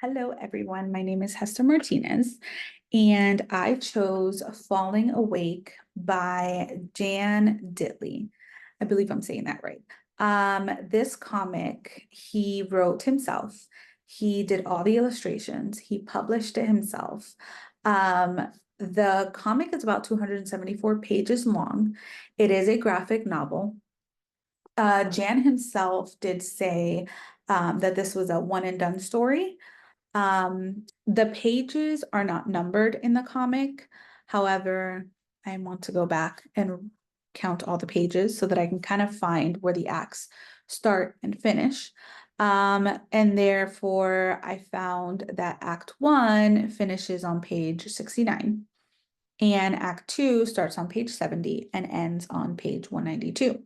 Hello, everyone. My name is Hester Martinez, and I chose Falling Awake by Jan Ditley. I believe I'm saying that right. This comic he wrote himself. He did all the illustrations. He published it himself. The comic is about 274 pages long. It is a graphic novel. Jan himself did say that this was a one and done story. The pages are not numbered in the comic. However, I want to go back and count all the pages so that I can kind of find where the acts start and finish. And therefore, I found that Act 1 finishes on page 69, and Act 2 starts on page 70 and ends on page 192.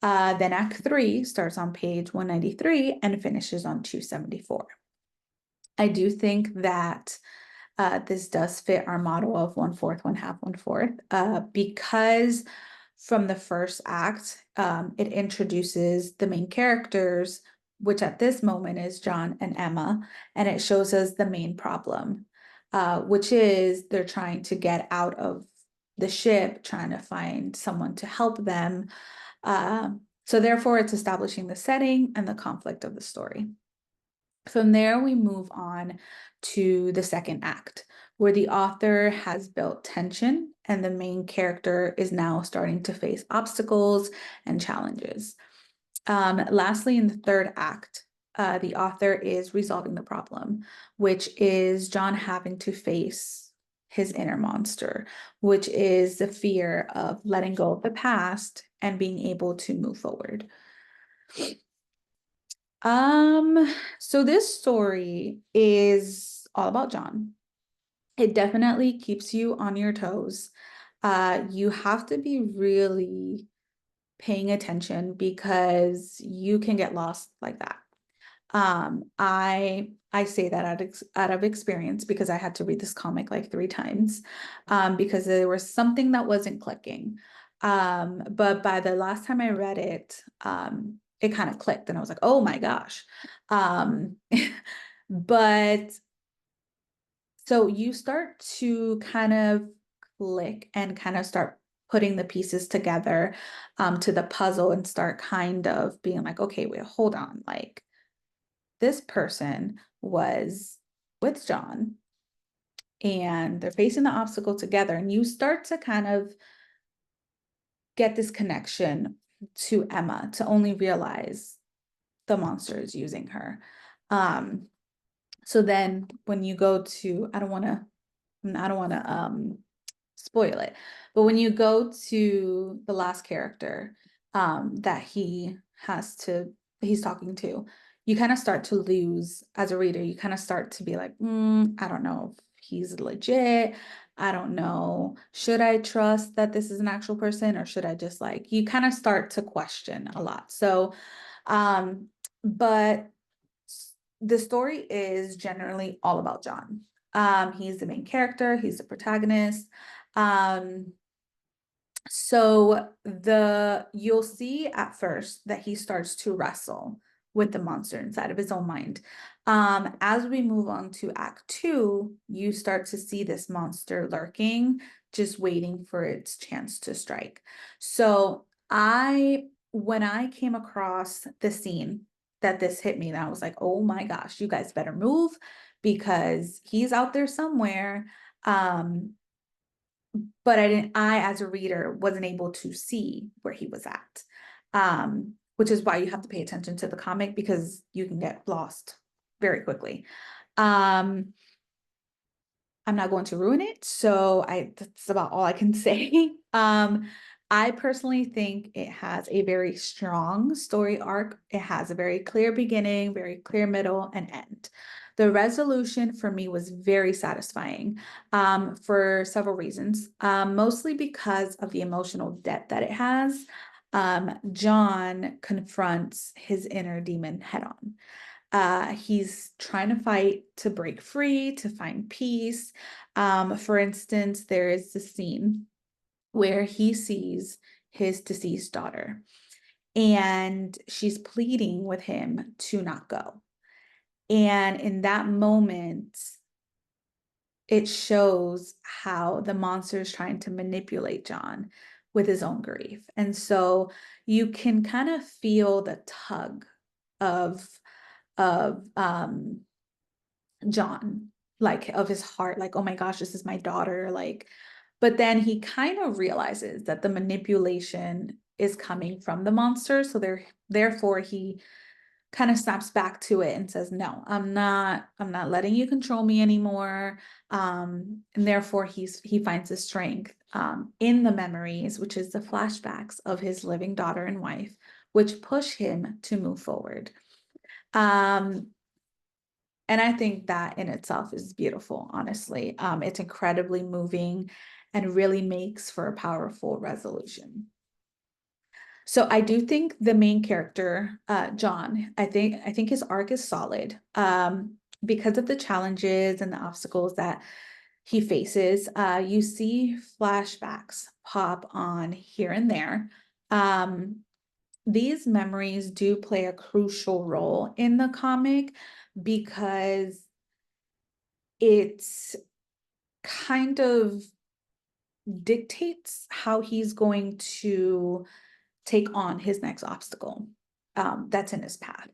Then Act 3 starts on page 193 and finishes on 274. I do think that this does fit our model of 1/4, 1/2, 1/4, because from the first act, it introduces the main characters, which at this moment is John and Emma, and it shows us the main problem, which is they're trying to get out of the ship, trying to find someone to help them. So therefore, it's establishing the setting and the conflict of the story. From there, we move on to the second act, where the author has built tension and the main character is now starting to face obstacles and challenges. Lastly, in the third act, the author is resolving the problem, which is John having to face his inner monster, which is the fear of letting go of the past and being able to move forward. So this story is all about John. It definitely keeps you on your toes. You have to be really paying attention because you can get lost like that. I say that out of experience because I had to read this comic like 3 times, because there was something that wasn't clicking. But by the last time I read it, it kind of clicked and I was like, oh my gosh. Um, but so you start to kind of click and kind of start putting the pieces together, to the puzzle, and start kind of being like, okay, wait, hold on. Like, this person was with John and they're facing the obstacle together, and you start to kind of get this connection to Emma to only realize the monster is using her. So then when you go to, I don't want to spoil it, but when you go to the last character that he's talking to, you kind of start to lose as a reader. You kind of start to be like, I don't know if he's legit. I don't know. Should I trust that this is an actual person, or should I just like, you kind of start to question a lot. So, but the story is generally all about John. He's the main character, he's the protagonist. So you'll see at first that he starts to wrestle with the monster inside of his own mind. As we move on to Act 2, you start to see this monster lurking, just waiting for its chance to strike. So when I came across the scene that this hit me, and I was like, oh my gosh, you guys better move because he's out there somewhere. But I, as a reader, wasn't able to see where he was at. Which is why you have to pay attention to the comic, because you can get lost very quickly. I'm not going to ruin it, so that's about all I can say. I personally think it has a very strong story arc. It has a very clear beginning, very clear middle, and end. The resolution for me was very satisfying, for several reasons, mostly because of the emotional depth that it has. John confronts his inner demon head on. He's trying to fight to break free, to find peace. For instance, there is the scene where he sees his deceased daughter and she's pleading with him to not go. And in that moment, it shows how the monster is trying to manipulate John with his own grief. And so you can kind of feel the tug of of John, like of his heart, like, oh my gosh, this is my daughter. Like, but then he kind of realizes that the manipulation is coming from the monster. So therefore he kind of snaps back to it and says, no, I'm not letting you control me anymore. And therefore he finds the strength in the memories, which is the flashbacks of his living daughter and wife, which push him to move forward. Um, and I think that in itself is beautiful, honestly. It's incredibly moving and really makes for a powerful resolution. So I do think the main character, John, I think his arc is solid. Because of the challenges and the obstacles that he faces, you see flashbacks pop on here and there. Um, these memories do play a crucial role in the comic because it's kind of dictates how he's going to take on his next obstacle that's in his path.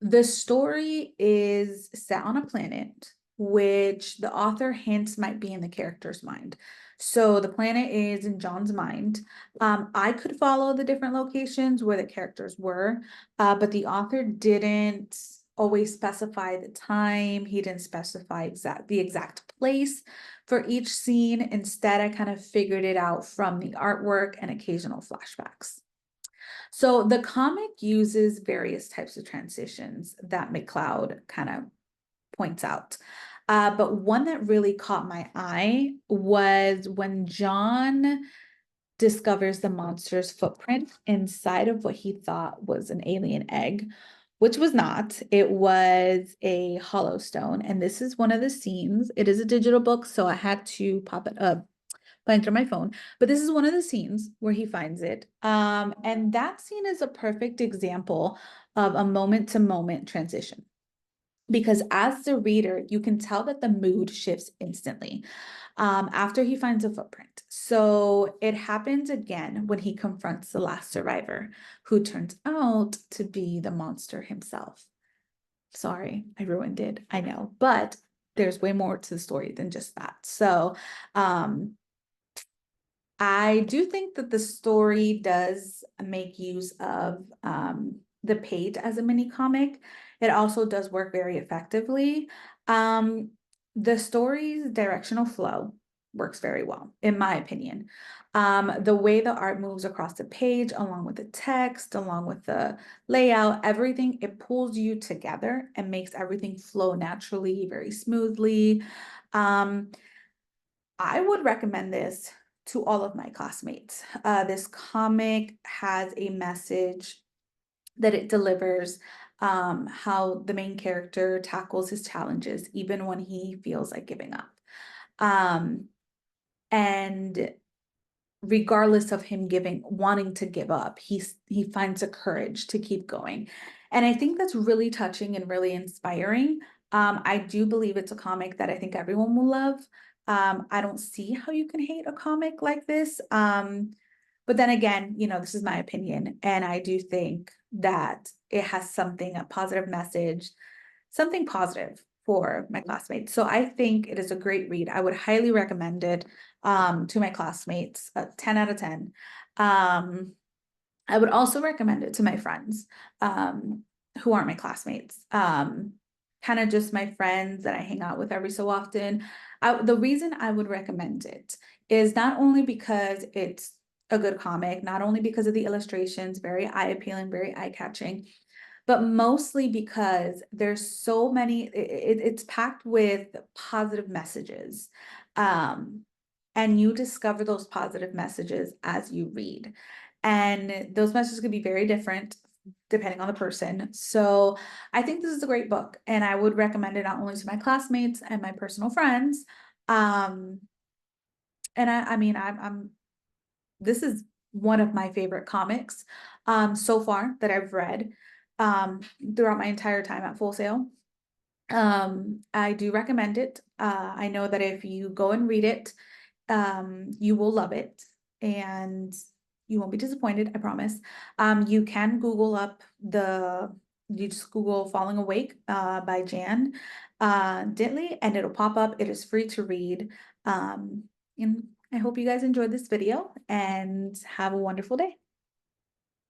The story is set on a planet which the author hints might be in the character's mind. So the planet is in John's mind. I could follow the different locations where the characters were, but the author didn't always specify the time. He didn't specify the exact place for each scene. Instead, I kind of figured it out from the artwork and occasional flashbacks. So the comic uses various types of transitions that McLeod kind of points out. But one that really caught my eye was when John discovers the monster's footprint inside of what he thought was an alien egg, which was not. It was a hollow stone. And this is one of the scenes. It is a digital book, so I had to pop it up playing through my phone. But this is one of the scenes where he finds it. And that scene is a perfect example of a moment to moment transition. Because as the reader, you can tell that the mood shifts instantly after he finds a footprint. So it happens again when he confronts the last survivor, who turns out to be the monster himself. Sorry, I ruined it. I know, but there's way more to the story than just that. So I do think that the story does make use of the page as a mini comic. It also does work very effectively. Um, the story's directional flow works very well, in my opinion. The way the art moves across the page, along with the text, along with the layout, everything, it pulls you together and makes everything flow naturally, very smoothly. Um, I would recommend this to all of my classmates. This comic has a message that it delivers, how the main character tackles his challenges, even when he feels like giving up. Um, and regardless of him wanting to give up, he finds the courage to keep going. And I think that's really touching and really inspiring. I do believe it's a comic that I think everyone will love. I don't see how you can hate a comic like this. But then again, this is my opinion, and I do think that it has a positive message, something positive for my classmates. So I think it is a great read. I would highly recommend it to my classmates, 10 out of 10. I would also recommend it to my friends who aren't my classmates. Kind of just my friends that I hang out with every so often. The reason I would recommend it is not only because it's a good comic, not only because of the illustrations, very eye appealing, very eye catching, but mostly because there's so many, it's packed with positive messages. And you discover those positive messages as you read. And those messages can be very different depending on the person. So I think this is a great book, and I would recommend it not only to my classmates and my personal friends. Um, and I mean, this is one of my favorite comics so far that I've read. throughout my entire time at Full Sail. I do recommend it. I know that if you go and read it, you will love it and you won't be disappointed, I promise. You can Google up you just Google Falling Awake by Jan Ditley, and it'll pop up. It is free to read. And I hope you guys enjoyed this video and have a wonderful day.